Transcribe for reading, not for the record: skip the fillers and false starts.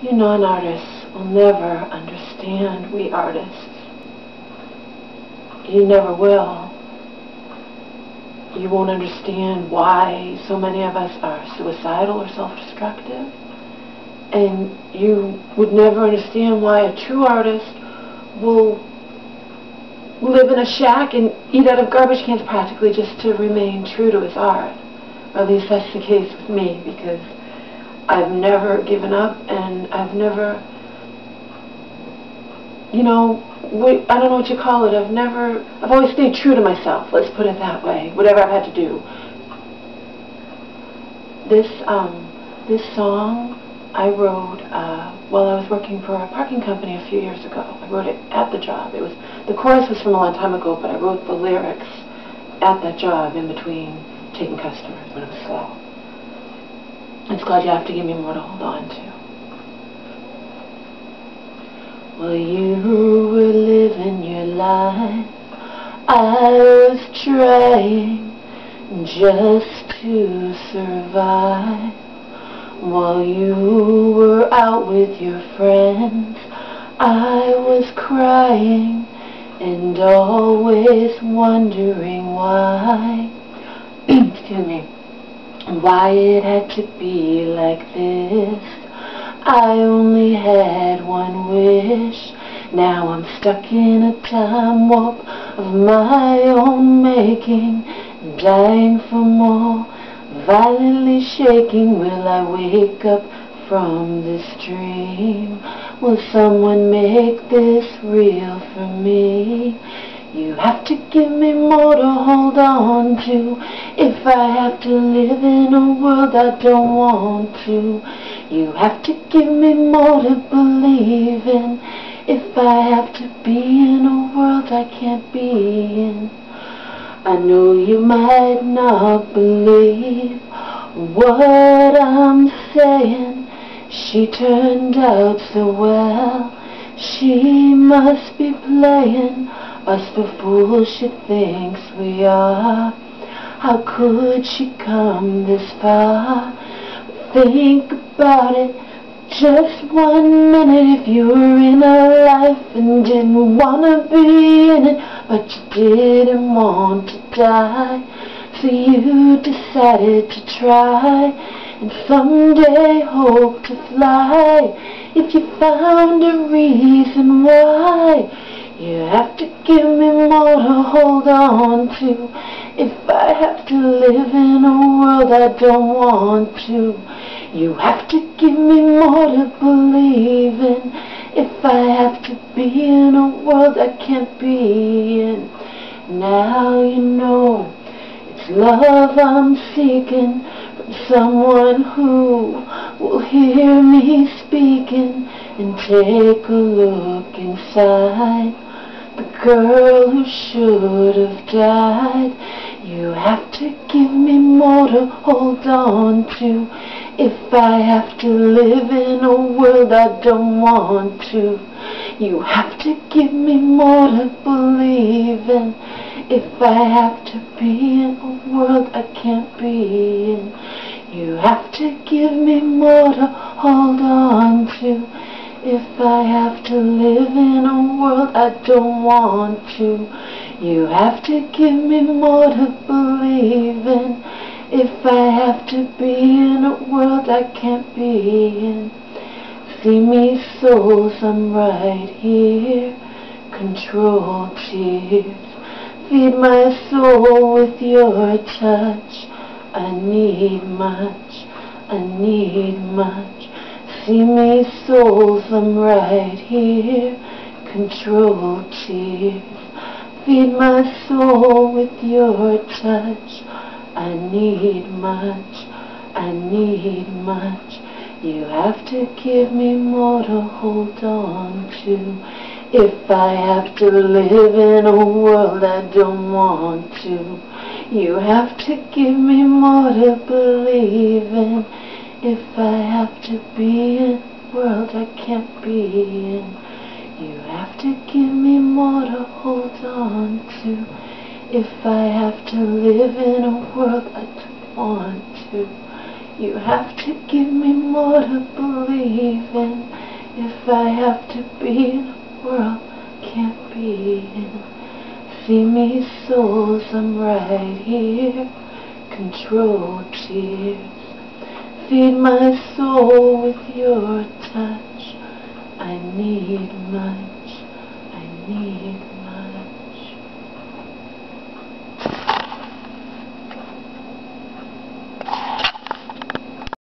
You non-artists will never understand we artists. You never will. You won't understand why so many of us are suicidal or self-destructive. And you would never understand why a true artist will live in a shack and eat out of garbage cans practically just to remain true to his art. Or at least that's the case with me, because I've never given up, and I've never, I don't know what you call it, I've always stayed true to myself, let's put it that way, whatever I've had to do. This song I wrote while I was working for a parking company a few years ago. I wrote it at the job. The chorus was from a long time ago, but I wrote the lyrics at that job in between taking customers when it was slow. It's called You Have to Give Me More to Hold On To. Well, you were living your life, I was trying just to survive. While you were out with your friends, I was crying and always wondering why, excuse me, why it had to be like this. I only had one wish. Now I'm stuck in a time warp of my own making, dying for more, violently shaking. Will I wake up from this dream? Will someone make this real for me? You have to give me more to hold on to, if I have to live in a world I don't want to. You have to give me more to believe in, if I have to be in a world I can't be in. I know you might not believe what I'm saying. She turned out so well, she must be playing us for fools she thinks we are. How could she come this far? Think about it just 1 minute. If you were in her life and didn't want to be in it, but you didn't want to die, so you decided to try, and someday hope to fly. If you found a reason why, you have to give me more to hold on to, if I have to live in a world I don't want to. You have to give me more to believe in, if I have to be in a world I can't be in. Now you know it's love I'm seeking, from someone who will hear me speaking and take a look inside the girl who should have died. You have to give me more to hold on to, if I have to live in a world I don't want to. You have to give me more to believe in, if I have to be in a world I can't be in. You have to give me more to hold on to, if I have to live in a world I don't want to. You have to give me more to believe in, if I have to be in a world I can't be in. See me souls, I'm right here, control tears. Feed my soul with your touch. I need much, I need much. See me souls, I'm right here, control tears. Feed my soul with your touch. I need much, I need much. You have to give me more to hold on to, if I have to live in a world I don't want to. You have to give me more to believe in, if I have to be in a world I can't be in. You have to give me more to hold on to, if I have to live in a world I don't want to. You have to give me more to believe in. If I have to be in a world I can't be in. See me souls, I'm right here. Control tears. Feed my soul with your touch. I need much. I need